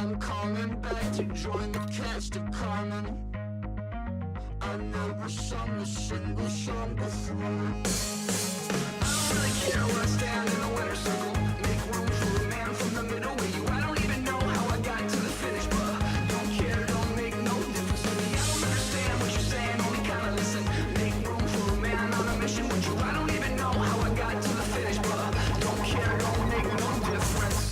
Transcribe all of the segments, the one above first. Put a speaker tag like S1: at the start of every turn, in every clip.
S1: I'm coming back to join the cast of Carmen. I never sung a single song before. I don't really care where I stand in the winner's circle. Make room for a man from the middle with you. I don't even know how I got to the finish, but don't care, don't make no difference to me. I don't understand what you're saying, only kinda listen. Make room for a man on a mission with you. I don't even know how I got to the finish, but don't care, don't make no difference.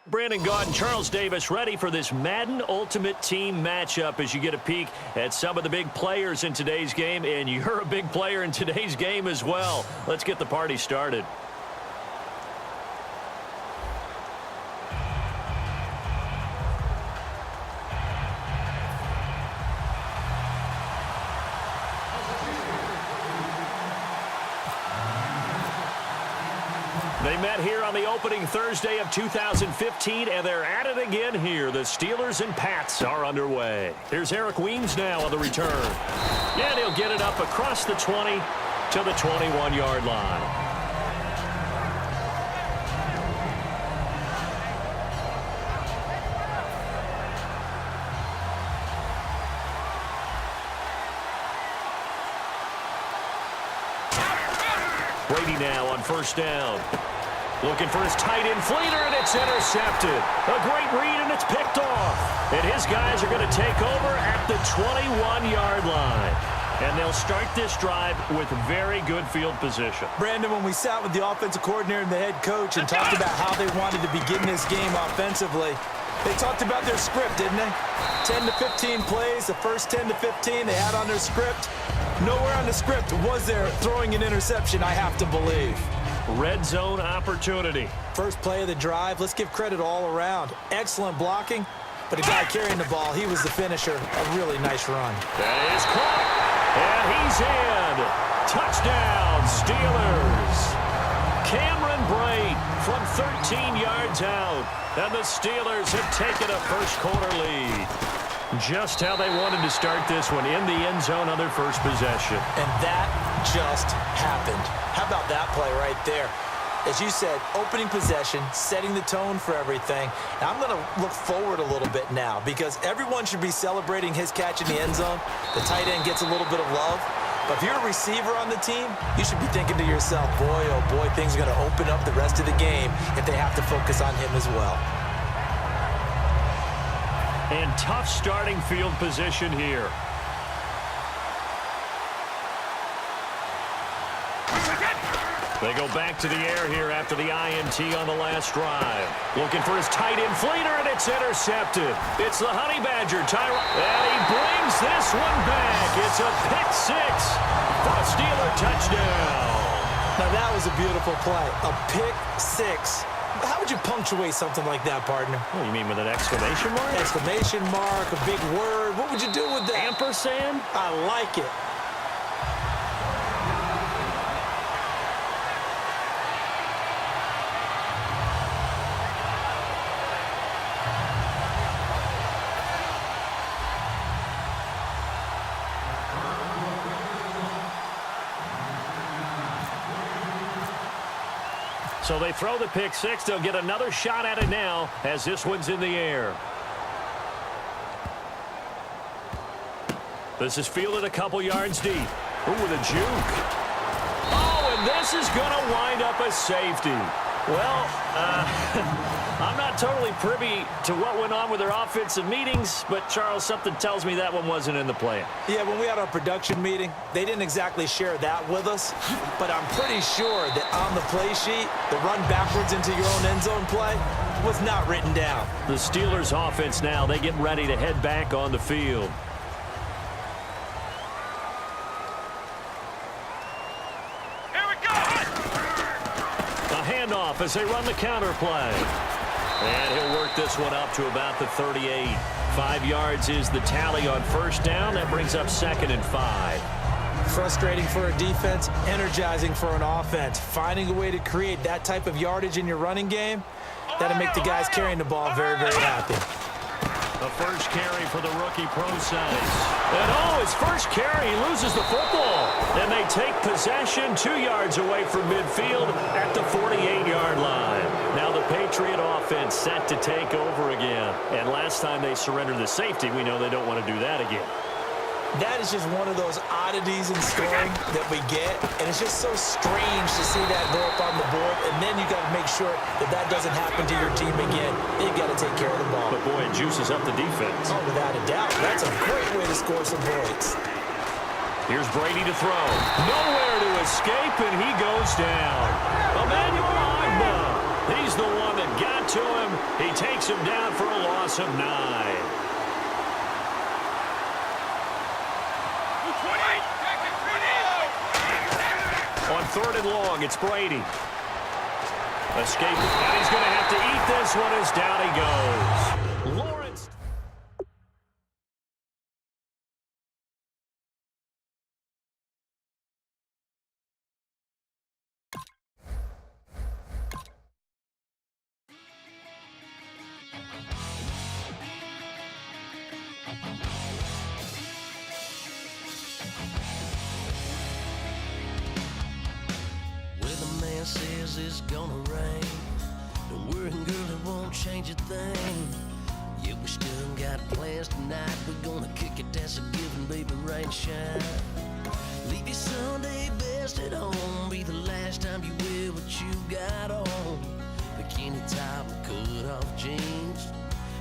S2: Brandon Gaud and Charles Davis ready for this Madden Ultimate Team matchup as you get a peek at some of the big players in today's game, and you're a big player in today's game as well. Let's get the party started. They met here on the opening Thursday of 2015, and they're at it again here. The Steelers and Pats are underway. Here's Eric Weems now on the return. And he'll get it up across the 20 to the 21-yard line. Brady now on first down. Looking for his tight end Fleeter, and it's intercepted. A great read, and it's picked off. And his guys are going to take over at the 21-yard line. And they'll start this drive with very good field position.
S3: Brandon, when we sat with the offensive coordinator and the head coach and talked about how they wanted to begin this game offensively, they talked about their script, didn't they? 10 to 15 plays, the first 10 to 15 they had on their script. Nowhere on the script was there throwing an interception, I have to believe.
S2: Red zone opportunity.
S3: First play of the drive, let's give credit all around. Excellent blocking, but the guy carrying the ball, he was the finisher. A really nice run.
S2: That is caught, and he's in. Touchdown, Steelers. Cameron Brate from 13 yards out, and the Steelers have taken a first-quarter lead. Just how they wanted to start this one, in the end zone on their first possession.
S3: And that just happened. How about that play right there? As you said, opening possession, setting the tone for everything. Now I'm going to look forward a little bit now because everyone should be celebrating his catch in the end zone. The tight end gets a little bit of love. But if you're a receiver on the team, you should be thinking to yourself, boy, oh boy, things are going to open up the rest of the game if they have to focus on him as well.
S2: And tough starting field position here. They go back to the air here after the INT on the last drive. Looking for his tight end Fleeter, and it's intercepted. It's the Honey Badger, Tyrod. And he brings this one back. It's a pick six for a Steeler touchdown.
S3: Now that was a beautiful play. A pick six. How would you punctuate something like that, partner?
S2: Oh, you mean with an exclamation mark?
S3: Exclamation mark, a big word. What would you do with that?
S2: Ampersand?
S3: I like it.
S2: So they throw the pick six. They'll get another shot at it now as this one's in the air. This is fielded a couple yards deep. Ooh, with a juke. Oh, and this is going to wind up a safety. Well, I'm not totally privy to what went on with their offensive meetings, but, Charles, something tells me that one wasn't in the plan.
S3: Yeah, when we had our production meeting, they didn't exactly share that with us, but I'm pretty sure that on the play sheet, the run backwards into your own end zone play was not written down.
S2: The Steelers' offense now, they get ready to head back on the field. Handoff as they run the counter play. And he'll work this one up to about the 38. 5 yards is the tally on first down. That brings up 2nd and 5.
S3: Frustrating for a defense, energizing for an offense. Finding a way to create that type of yardage in your running game, that'll make the guys carrying the ball very, very happy.
S2: The first carry for the rookie Process. And oh, his first carry, he loses the football. And they take possession 2 yards away from midfield at the 48-yard line. Now the Patriot offense set to take over again. And last time they surrendered the safety, we know they don't want to do that again.
S3: That is just one of those oddities in scoring that we get, and it's just so strange to see that go up on the board, and then you got to make sure that that doesn't happen to your team again. You've got to take care of the ball.
S2: But, boy, it juices up the defense.
S3: Oh, without a doubt. That's a great way to score some points.
S2: Here's Brady to throw. Nowhere to escape, and he goes down. Emmanuel Agba. He's the one that got to him. He takes him down for a loss of 9. On 3rd and long, it's Brady. Escape, and he's going to have to eat this one as down he goes. Lawrence.
S4: Says it's gonna rain. Don't worry, girl, it won't change a thing. Yeah, we still got plans tonight. We're gonna kick it, that's a given, baby, rain or shine. Leave your Sunday best at home. Be the last time you wear what you got on. Bikini top and cut off jeans.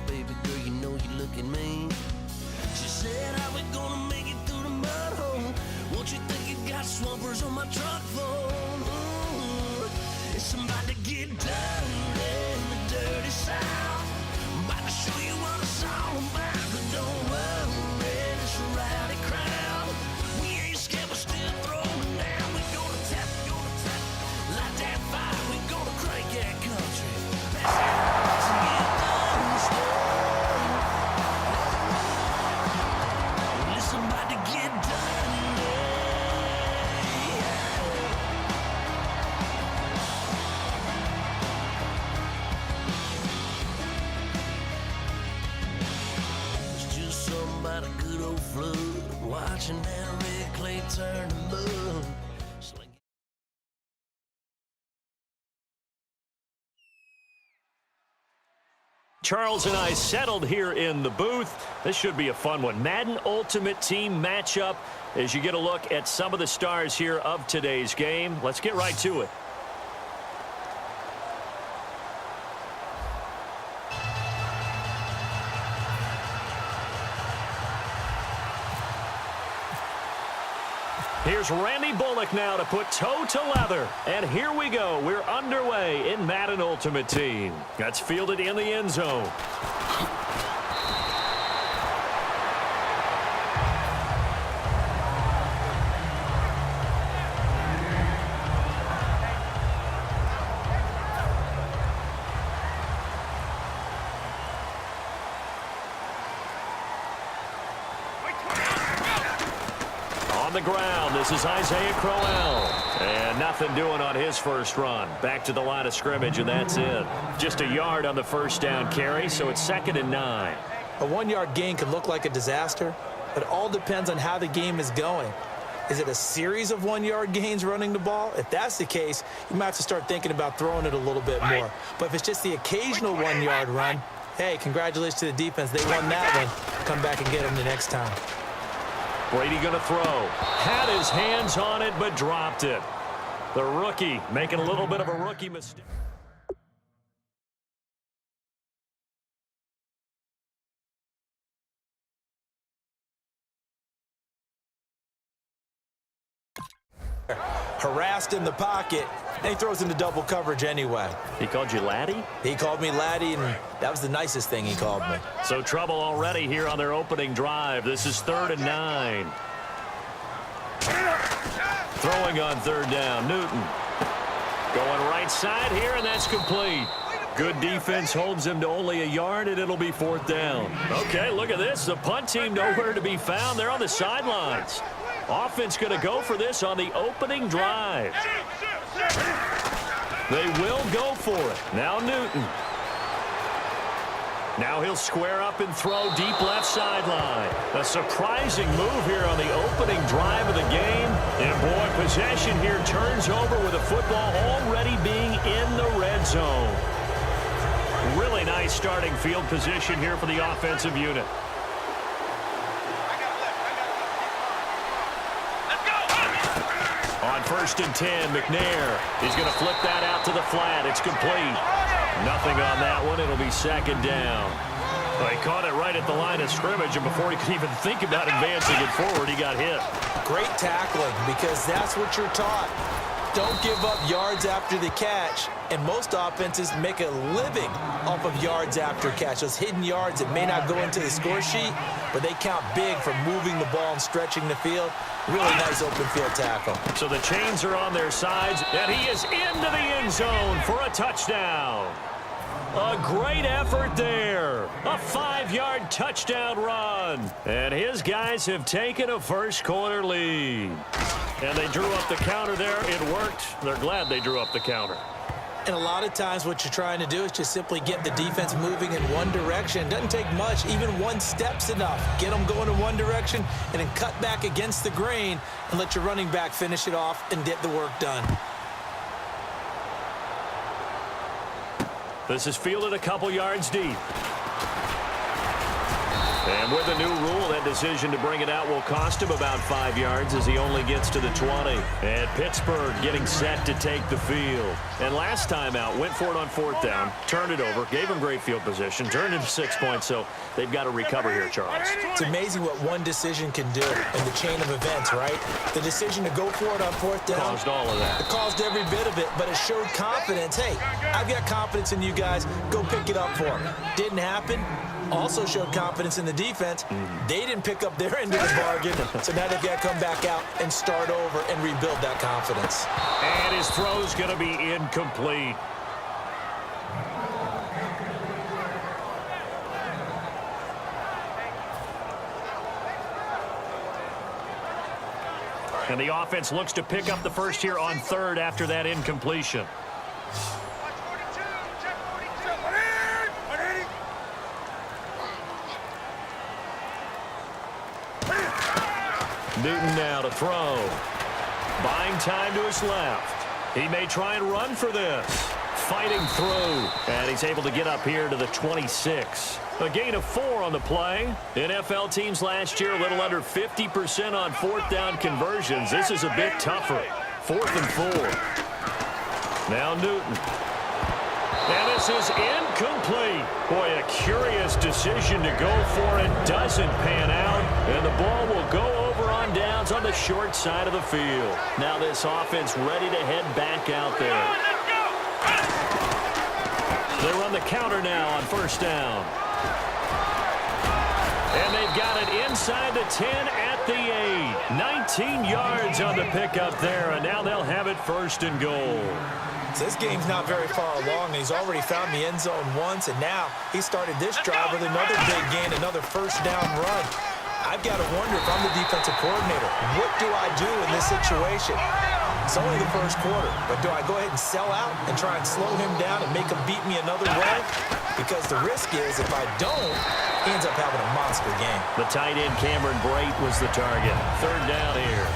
S4: Baby girl, you know you looking mean. She said, how we gonna make it through the mud hole? Won't you think you got swampers on my truck phone? It's about to get dirty in the dirty South. I'm about to show you what it's all about. But don't worry, it's a rowdy crowd. We ain't scared, we're still throwing down. We gonna tap, light that fire. We gonna crank that country. Pass it and get done. It's about to get dirty. About a good old flood, watching that red clay turn to mud.
S2: Charles and I settled here in the booth. This should be a fun one. Madden Ultimate Team matchup as you get a look at some of the stars here of today's game. Let's get right to it. Here's Randy Bullock now to put toe to leather. And here we go. We're underway in Madden Ultimate Team. That's fielded in the end zone. On the ground, this is Isaiah Crowell. And nothing doing on his first run. Back to the line of scrimmage, and that's it. Just a yard on the first down carry, so it's 2nd and 9.
S3: A 1-yard gain could look like a disaster, but it all depends on how the game is going. Is it a series of 1-yard gains running the ball? If that's the case, you might have to start thinking about throwing it a little bit more. But if it's just the occasional 1-yard run, hey, congratulations to the defense. They won that one. Come back and get them the next time.
S2: Brady going to throw. Had his hands on it, but dropped it. The rookie making a little bit of a rookie mistake.
S3: Harassed in the pocket, and he throws into double coverage anyway.
S2: He called you laddie?
S3: He called me laddie, and that was the nicest thing he called me.
S2: So trouble already here on their opening drive. This is 3rd and 9. Throwing on 3rd down, Newton. Going right side here, and that's complete. Good defense holds him to only a yard, and it'll be 4th down. Okay, look at this. The punt team nowhere to be found. They're on the sidelines. Offense going to go for this on the opening drive. They will go for it. Now Newton. Now he'll square up and throw deep left sideline. A surprising move here on the opening drive of the game. And boy, possession here turns over with the football already being in the red zone. Really nice starting field position here for the offensive unit. On 1st and 10, McNair. He's going to flip that out to the flat. It's complete. Nothing on that one. It'll be 2nd down. Well, he caught it right at the line of scrimmage, and before he could even think about advancing it forward, he got hit.
S3: Great tackling, because that's what you're taught. Don't give up yards after the catch, and most offenses make a living off of yards after catch. Those hidden yards that may not go into the score sheet, but they count big for moving the ball and stretching the field. Really nice open field tackle.
S2: So the chains are on their sides, and he is into the end zone for a touchdown. A great effort there. A 5-yard touchdown run. And his guys have taken a first-quarter lead. And they drew up the counter there. It worked. They're glad they drew up the counter.
S3: And a lot of times what you're trying to do is just simply get the defense moving in one direction. It doesn't take much. Even one step's enough. Get them going in one direction and then cut back against the grain and let your running back finish it off and get the work done.
S2: This is fielded a couple yards deep. And with a new rule, that decision to bring it out will cost him about 5 yards as he only gets to the 20. And Pittsburgh getting set to take the field. And last time out, went for it on 4th down, turned it over, gave him great field position, turned it to 6 points, so they've got to recover here, Charles.
S3: It's amazing what one decision can do in the chain of events, right? The decision to go for it on 4th down.
S2: Caused all of that.
S3: It caused every bit of it, but it showed confidence. Hey, I've got confidence in you guys. Go pick it up for me. Didn't happen. Also showed confidence in the defense. They didn't pick up their end of the bargain, so now they've got to come back out and start over and rebuild that confidence.
S2: And his throw's going to be incomplete. And the offense looks to pick up the first here on 3rd after that incompletion. Newton now to throw. Buying time to his left. He may try and run for this. Fighting through. And he's able to get up here to the 26. A gain of 4 on the play. NFL teams last year a little under 50% on 4th down conversions. This is a bit tougher. 4th and 4. Now Newton. And this is incomplete. Boy, a curious decision to go for it. Doesn't pan out. And the ball will go over on downs on the short side of the field. Now this offense ready to head back out there. They run the counter now on 1st down. And they've got it inside the 10 at the 8. 19 yards on the pickup there. And now they'll have it 1st and goal.
S3: So this game's not very far along. He's already found the end zone once, and now he started this drive with another big gain, another 1st down run. I've got to wonder if I'm the defensive coordinator. What do I do in this situation? It's only the 1st quarter, but do I go ahead and sell out and try and slow him down and make him beat me another way? Because the risk is if I don't, he ends up having a monster game.
S2: The tight end Cameron Brate was the target. 3rd down here.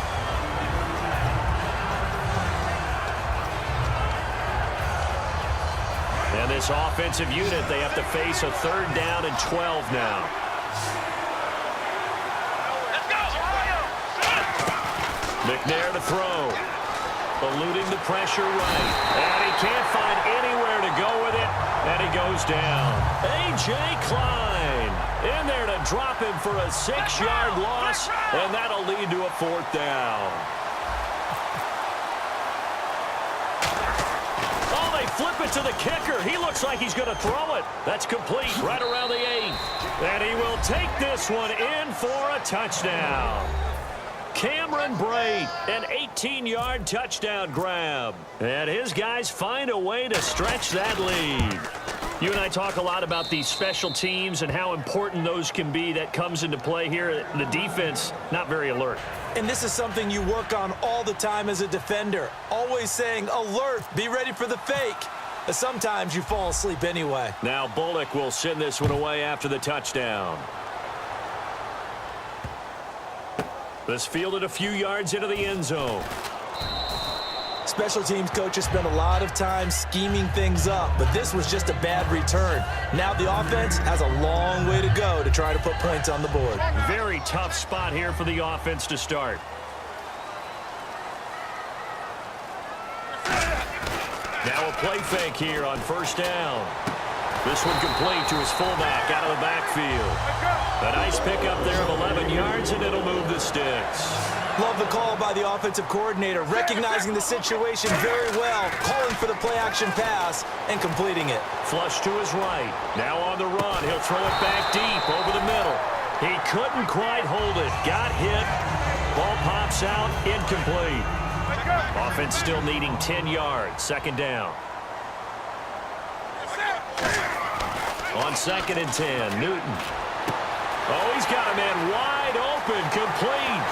S2: And this offensive unit, they have to face a 3rd down and 12 now. McNair to throw. Eluding the pressure right. And he can't find anywhere to go with it. And he goes down. A.J. Klein in there to drop him for a 6-yard loss. And that'll lead to a 4th down. Flip it to the kicker. He looks like he's going to throw it. That's complete right around the 8. And he will take this one in for a touchdown. Cameron Brate, an 18-yard touchdown grab. And his guys find a way to stretch that lead. You and I talk a lot about these special teams and how important those can be. That comes into play here. The defense, not very alert.
S3: And this is something you work on all the time as a defender. Always saying, alert, be ready for the fake. But sometimes you fall asleep anyway.
S2: Now Bullock will send this one away after the touchdown. This fielded a few yards into the end zone.
S3: Special teams coaches spend a lot of time scheming things up, but this was just a bad return. Now the offense has a long way to go to try to put points on the board.
S2: Very tough spot here for the offense to start. Now a play fake here on 1st down. This one complete to his fullback out of the backfield. A nice pickup there of 11 yards, and it'll move the sticks.
S3: Love the call by the offensive coordinator, recognizing the situation very well, calling for the play-action pass, and completing it.
S2: Flush to his right. Now on the run. He'll throw it back deep over the middle. He couldn't quite hold it. Got hit. Ball pops out. Incomplete. Offense still needing 10 yards. 2nd down. On 2nd and 10, Newton. Oh, he's got a man wide open. Complete.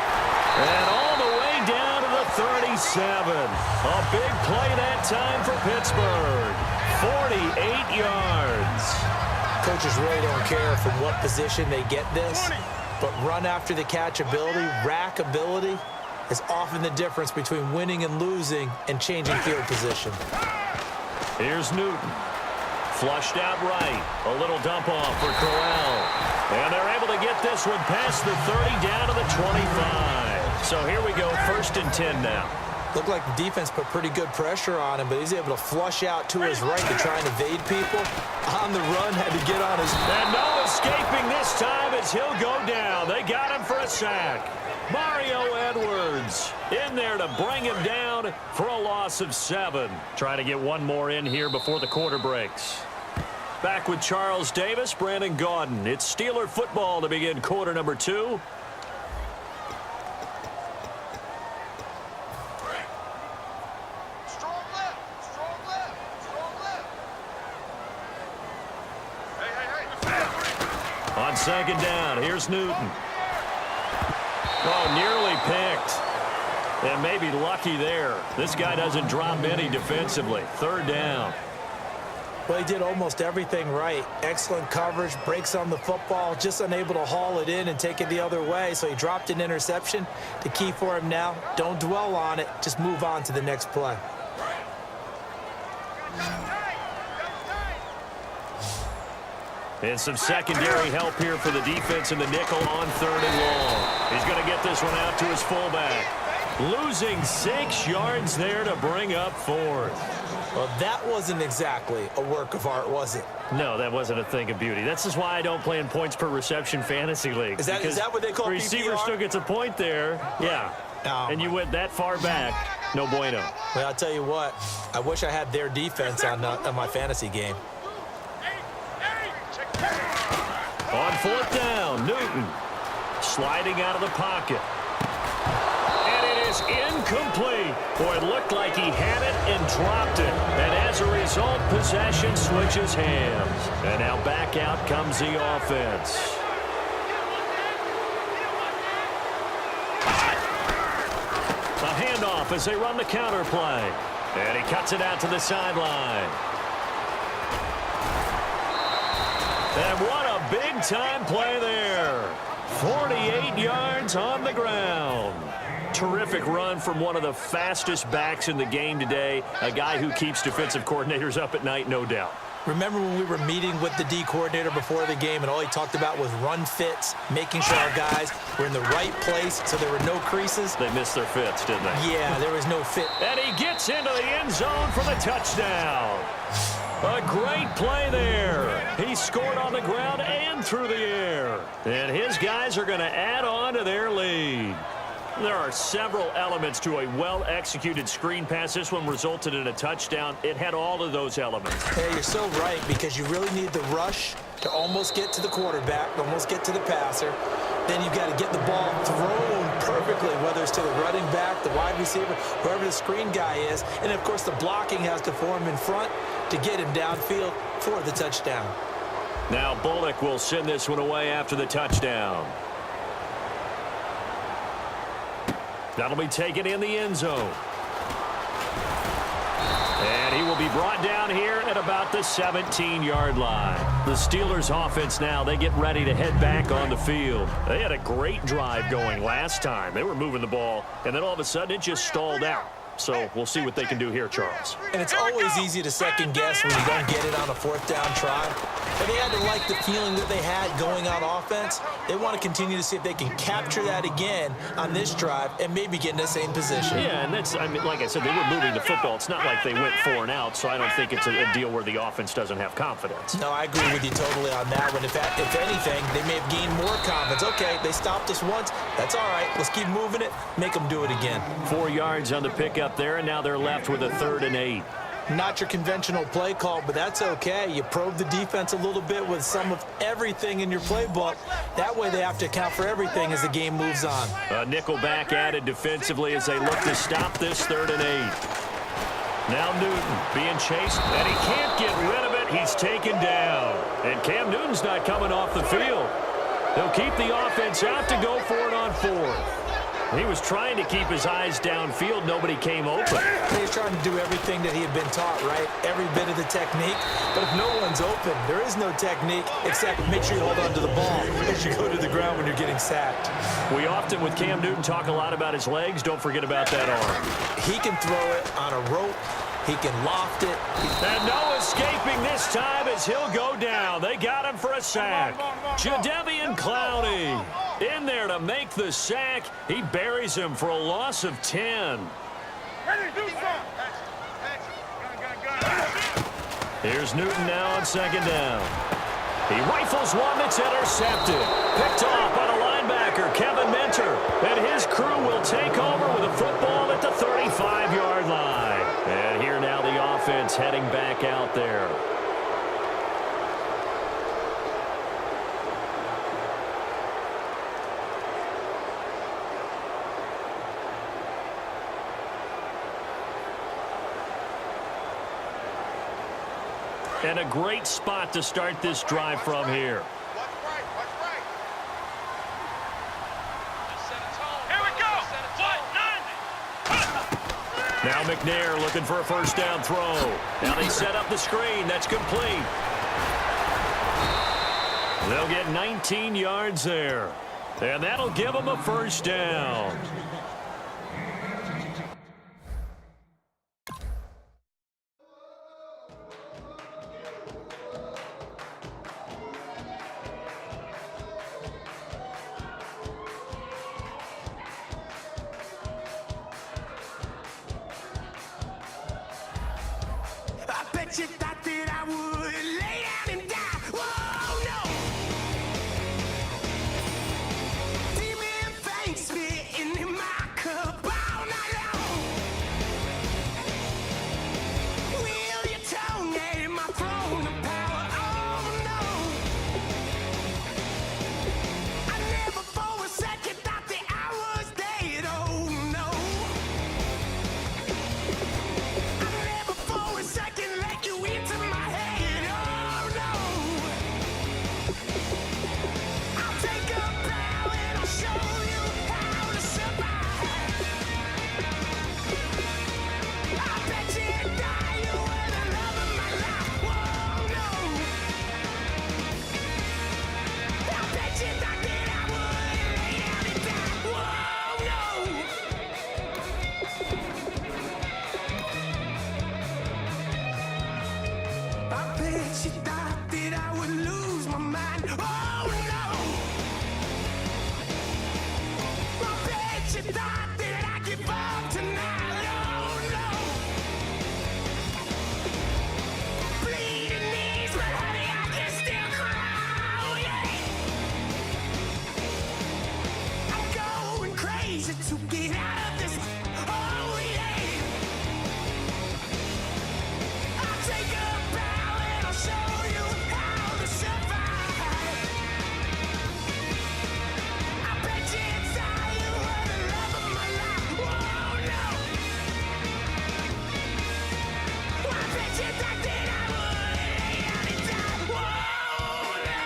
S2: And all the way down to the 37. A big play that time for Pittsburgh. 48 yards.
S3: Coaches really don't care from what position they get this, but run after the catch ability, rack ability, is often the difference between winning and losing and changing field position.
S2: Here's Newton. Flushed out right. A little dump off for Crowell. And they're able to get this one past the 30 down to the 25. So here we go, 1st and 10 now.
S3: Looked like the defense put pretty good pressure on him, but he's able to flush out to his right to try and evade people. On the run, had to get on his...
S2: And no escaping this time as he'll go down. They got him for a sack. Mario Edwards in there to bring him down for a loss of 7. Try to get one more in here before the quarter breaks. Back with Charles Davis, Brandon Gaudin. It's Steeler football to begin quarter number 2. On 2nd down, here's Newton. Oh, nearly picked. And maybe lucky there. This guy doesn't drop any defensively. 3rd down.
S3: Well, he did almost everything right. Excellent coverage, breaks on the football, just unable to haul it in and take it the other way. So he dropped an interception. The key for him now, don't dwell on it. Just move on to the next play.
S2: And some secondary help here for the defense in the nickel on 3rd and long. He's going to get this one out to his fullback. Losing 6 yards there to bring up 4th.
S3: Well, that wasn't exactly a work of art, was it?
S2: No, that wasn't a thing of beauty. That's just why I don't play in points per reception fantasy league.
S3: Is that what they call PPR?
S2: The receiver still gets a point there. Yeah. And you went that far back. No bueno.
S3: Well, I'll tell you what. I wish I had their defense on my fantasy game.
S2: On 4th down, Newton sliding out of the pocket. And it is incomplete. Boy, it looked like he had it and dropped it. And as a result, possession switches hands. And now back out comes the offense. A handoff as they run the counter play. And he cuts it out to the sideline. And what a big-time play there. 48 yards on the ground. Terrific run from one of the fastest backs in the game today. A guy who keeps defensive coordinators up at night, no doubt.
S3: Remember when we were meeting with the D coordinator before the game and all he talked about was run fits, making sure our guys were in the right place so there were no creases?
S2: They missed their fits, didn't they?
S3: Yeah, there was no fit.
S2: And he gets into the end zone for the touchdown. A great play there. He scored on the ground and through the air. And his guys are going to add on to their lead. There are several elements to a well-executed screen pass. This one resulted in a touchdown. It had all of those elements.
S3: Hey, you're so right, because you really need the rush to almost get to the quarterback, almost get to the passer. Then you've got to get the ball thrown perfectly, whether it's to the running back, the wide receiver, whoever the screen guy is. And, of course, the blocking has to form in front to get him downfield for the touchdown.
S2: Now Bullock will send this one away after the touchdown. That'll be taken in the end zone. And he will be brought down here at about the 17-yard line. The Steelers offense now, they get ready to head back on the field. They had a great drive going last time. They were moving the ball, and then all of a sudden it just stalled out. So we'll see what they can do here, Charles.
S3: And it's always easy to second guess when you don't get it on a fourth down try. But they had to like the feeling that they had going on offense. They want to continue to see if they can capture that again on this drive and maybe get in the same position.
S2: Yeah, and that's, I mean, like I said, they were moving the football. It's not like they went 4 and out, so I don't think it's a deal where the offense doesn't have confidence.
S3: No, I agree with you totally on that one. If anything, they may have gained more confidence. Okay, they stopped us once. That's all right. Let's keep moving it. Make them do it again.
S2: 4 yards on the pickup there, and now they're left with a 3rd and 8.
S3: Not your conventional play call, but that's okay. You probe the defense a little bit with some of everything in your playbook. That way they have to account for everything as the game moves on.
S2: A nickel back added defensively as they look to stop this 3rd and 8. Now Newton being chased, and he can't get rid of it. He's taken down. And Cam Newton's not coming off the field. They'll keep the offense out to go for it on 4th. He was trying to keep his eyes downfield. Nobody came open.
S3: He's trying to do everything that he had been taught, right? Every bit of the technique. But if no one's open, there is no technique except make sure you hold on to the ball as you go to the ground when you're getting sacked.
S2: We often, with Cam Newton, talk a lot about his legs. Don't forget about that arm.
S3: He can throw it on a rope. He can loft it.
S2: And no escaping this time as he'll go down. They got him for a sack. Jadeveon Clowney in there to make the sack. He buries him for a loss of 10. Here's Newton now on 2nd down. He rifles one that's intercepted. Picked off by the linebacker, Kevin Minter. And his crew will take over with a football at the 35-yard line. And here now the offense heading back out there. And a great spot to start this drive from here.
S5: Watch right. Here we go.
S2: Now McNair looking for a 1st down throw. Now they set up the screen. That's complete. They'll get 19 yards there. And that'll give them a 1st down.
S1: You thought that I would lay down and die. Whoa, no. Demon face me in my I bet you thought that I would lose my mind. Oh no! I bet you thought that I'd give up tonight. Oh no! Bleeding knees, but honey, I can still cry. Oh yeah! I'm going crazy to get out of this. Oh yeah! I'll take a bow and I'll show you how to survive. I bet you inside you were the love of my life. Whoa, no. I bet you thought that I would lay down and die. Whoa, no.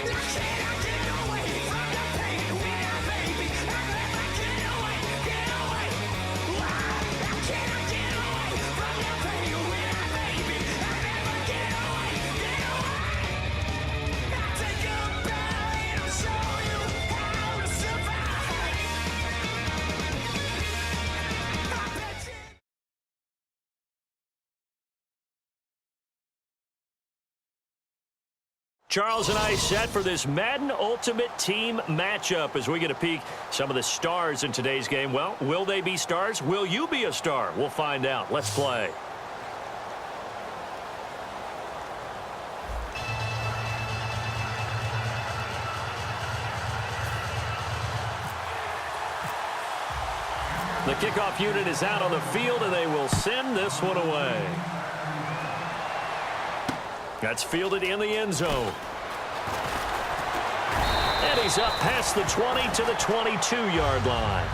S1: I cannot get away from the pain when I, baby. I'll never get away. Why? I cannot get away from the pain when I, baby. I'll never get away. I'll take a bow and I'll show you how to survive. I bet you.
S2: Charles and I set for this Madden Ultimate Team matchup as we get a peek some of the stars in today's game. Well, will they be stars? Will you be a star? We'll find out. Let's play. The kickoff unit is out on the field, and they will send this one away. That's fielded in the end zone. And he's up past the 20 to the 22-yard line.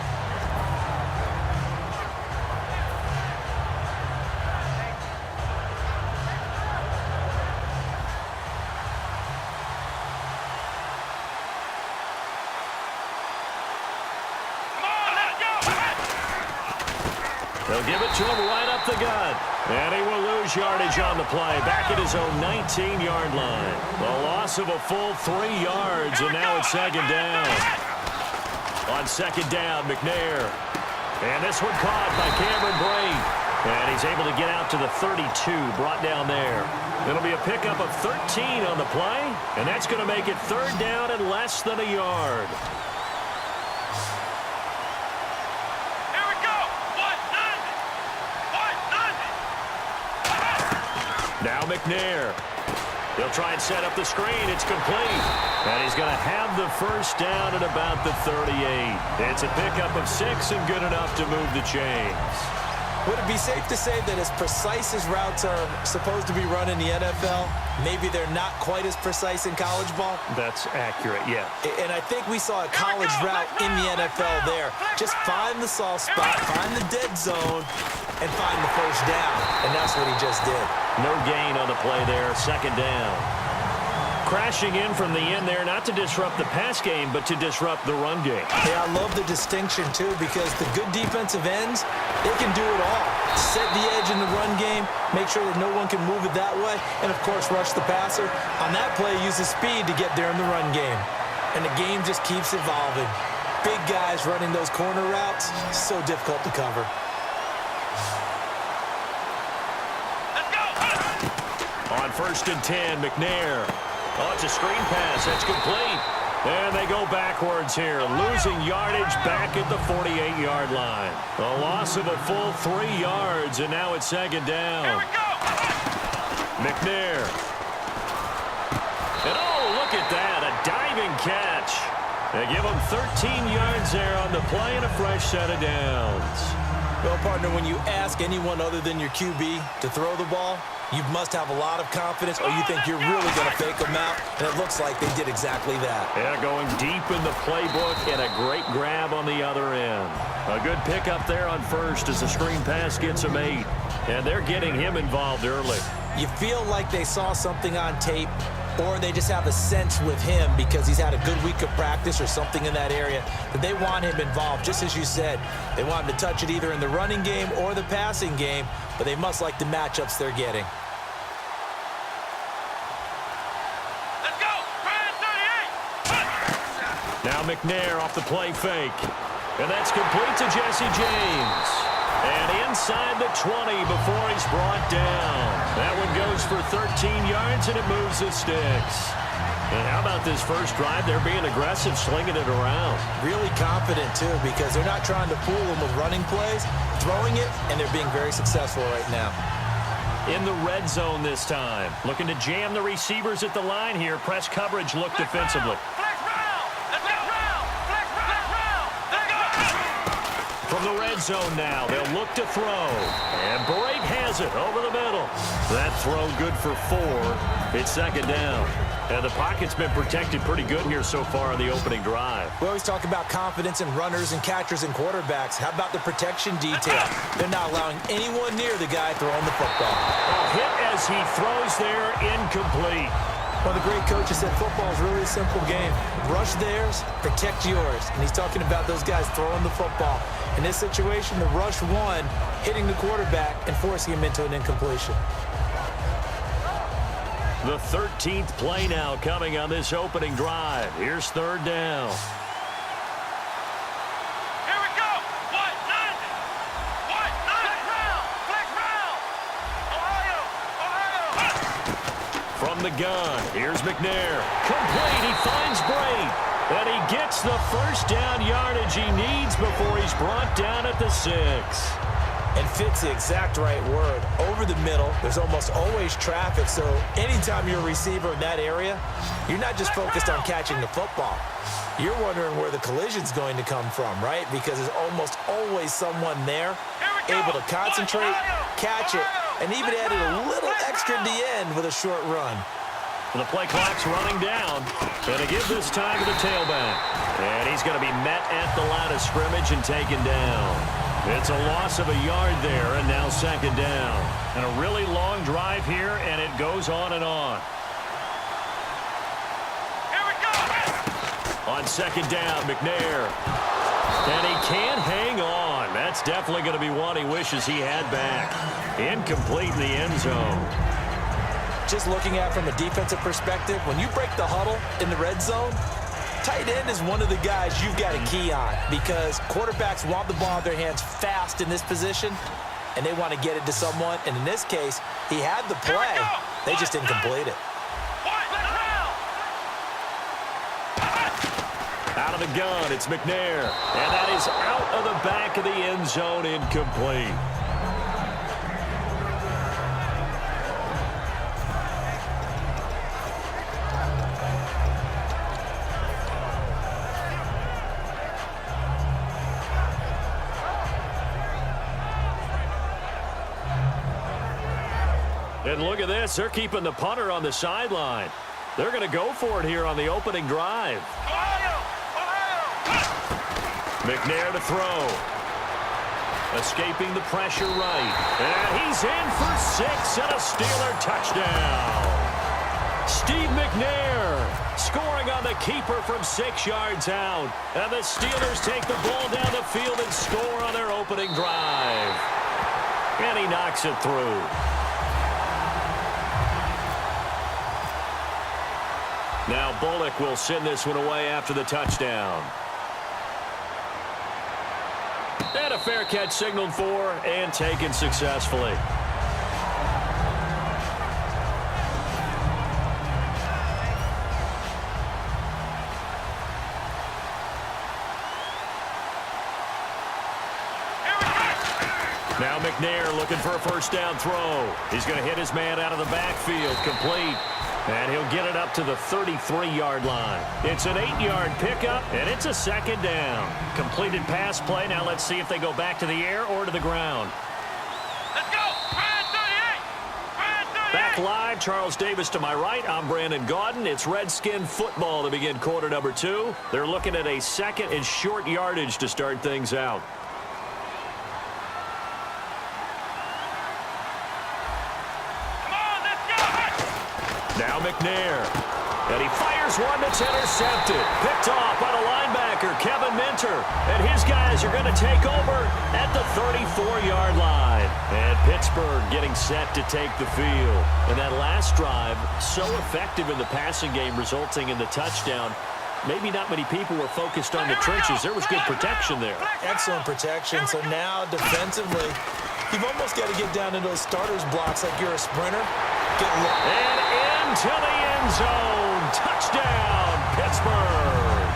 S5: Come on, let's go.
S2: They'll give it to him right up the gut. And he will lose yardage on the play. Back at his own 19-yard line. The loss of a full 3 yards, and now it's second down. On second down, McNair. And this one caught by Cameron Brate. And he's able to get out to the 32, brought down there. It'll be a pickup of 13 on the play, and that's going to make it third down and less than a yard.
S5: Here we go. 1-0.
S2: Now McNair. He'll try and set up the screen. It's complete. And he's going to have the first down at about the 38. It's a pickup of 6 and good enough to move the chains.
S3: Would it be safe to say that as precise as routes are supposed to be run in the NFL, maybe they're not quite as precise in college ball?
S2: That's accurate, yeah.
S3: And I think we saw a college route in the NFL there. Just find the soft spot, find the dead zone, and find the first down. And that's what he just did.
S2: No gain on the play there, second down. Crashing in from the end there, not to disrupt the pass game, but to disrupt the run game.
S3: Hey, I love the distinction, too, because the good defensive ends, they can do it all. Set the edge in the run game, make sure that no one can move it that way, and, of course, rush the passer. On that play, use the speed to get there in the run game. And the game just keeps evolving. Big guys running those corner routes, so difficult to cover.
S5: Let's go.
S2: On first and 10, McNair. Oh, it's a screen pass. That's complete. And they go backwards here, losing yardage back at the 48-yard line. A loss of a full 3 yards, and now it's second down.
S5: Here we go.
S2: McNair. And oh, look at that, a diving catch. They give him 13 yards there on the play and a fresh set of downs.
S3: Well, partner, when you ask anyone other than your QB to throw the ball, you must have a lot of confidence, or you think you're really going to fake them out, and it looks like they did exactly that.
S2: Yeah, going deep in the playbook and a great grab on the other end. A good pickup there on first as the screen pass gets him 8, and they're getting him involved early.
S3: You feel like they saw something on tape, or they just have a sense with him because he's had a good week of practice or something in that area that they want him involved, just as you said. They want him to touch it either in the running game or the passing game, but they must like the matchups they're getting.
S5: Let's go. Try 38.
S2: Now McNair off the play fake. And that's complete to Jesse James. And inside the 20 before he's brought down. That one goes for 13 yards, and it moves the sticks. And how about this first drive? They're being aggressive, slinging it around.
S3: Really confident, too, because they're not trying to fool them with running plays, throwing it, and they're being very successful right now.
S2: In the red zone this time. Looking to jam the receivers at the line here. Press coverage look defensively. From the red zone now, they'll look to throw. And Brate has it over the middle. That throw good for 4. It's second down. And the pocket's been protected pretty good here so far in the opening drive.
S3: We always talk about confidence in runners and catchers and quarterbacks. How about the protection detail? They're not allowing anyone near the guy throwing the football.
S2: A hit as he throws there, incomplete.
S3: Well, the great coach has said football is really a simple game. Rush theirs, protect yours. And he's talking about those guys throwing the football. In this situation, the rush one, hitting the quarterback and forcing him into an incompletion.
S2: The 13th play now coming on this opening drive. Here's third down.
S5: Here we go. What? 90. What? 90. Flex round. Ohio.
S2: From the gun, here's McNair. Complete, he finds Brate. And he gets the first down yardage he needs before he's brought down at the 6.
S3: And fits the exact right word. Over the middle, there's almost always traffic, so anytime you're a receiver in that area, you're not just focused on catching the football. You're wondering where the collision's going to come from, right? Because there's almost always someone there able to concentrate, catch it, and even added a little extra at the end with a short run.
S2: The play clock's running down. Going to give this time to the tailback. And he's going to be met at the line of scrimmage and taken down. It's a loss of a yard there, and now second down. And a really long drive here, and it goes on and on.
S5: Here we go.
S2: On second down, McNair. And he can't hang on. That's definitely going to be one he wishes he had back. Incomplete in the end zone.
S3: Just looking at it from a defensive perspective, when you break the huddle in the red zone, tight end is one of the guys you've got to key on because quarterbacks want the ball in their hands fast in this position, and they want to get it to someone. And in this case, he had the play. They just didn't complete it.
S2: Out of the gun, it's McNair. And that is out of the back of the end zone, incomplete. And look at this. They're keeping the punter on the sideline. They're going to go for it here on the opening drive. McNair to throw. Escaping the pressure right. And he's in for 6 and a Steeler touchdown. Steve McNair scoring on the keeper from 6 yards out. And the Steelers take the ball down the field and score on their opening drive. And he knocks it through. Now Bullock will send this one away after the touchdown. And a fair catch signaled for and taken successfully. Now McNair looking for a first down throw. He's going to hit his man out of the backfield, complete. And he'll get it up to the 33-yard line. It's an 8-yard pickup, and it's a second down. Completed pass play. Now let's see if they go back to the air or to the ground.
S5: Let's go. Brand 38.
S2: Back live, Charles Davis to my right. I'm Brandon Gaudin. It's Redskin football to begin quarter number 2. They're looking at a second and short yardage to start things out. Now McNair. And he fires one that's intercepted. Picked off by the linebacker, Kevin Minter. And his guys are going to take over at the 34-yard line. And Pittsburgh getting set to take the field. And that last drive, so effective in the passing game, resulting in the touchdown. maybe not many people were focused on the trenches. There was good protection there.
S3: Excellent protection. So now defensively, you've almost got to get down into those starters blocks like you're a sprinter.
S2: And into the end zone. Touchdown, Pittsburgh.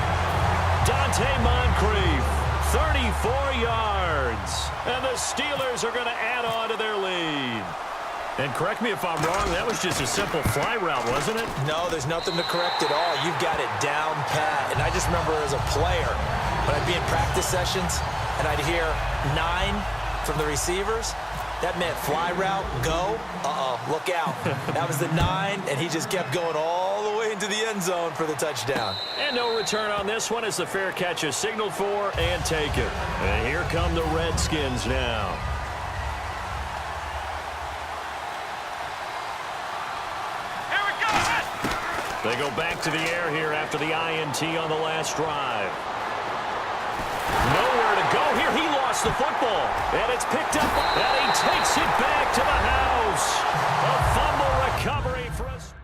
S2: Dante Moncrief, 34 yards. And the Steelers are going to add on to their lead. And correct me if I'm wrong, that was just a simple fly route, wasn't it?
S3: No, there's nothing to correct at all. You've got it down pat. And I just remember as a player, when I'd be in practice sessions and I'd hear 9 from the receivers, that meant fly route, go, look out. That was the 9, and he just kept going all the way into the end zone for the touchdown.
S2: And no return on this one as the fair catch is signaled for and taken. And here come the Redskins now. They go back to the air here after the INT on the last drive. Nowhere to go here. He lost the football. And it's picked up. And he takes it back to the house. A fumble recovery for us.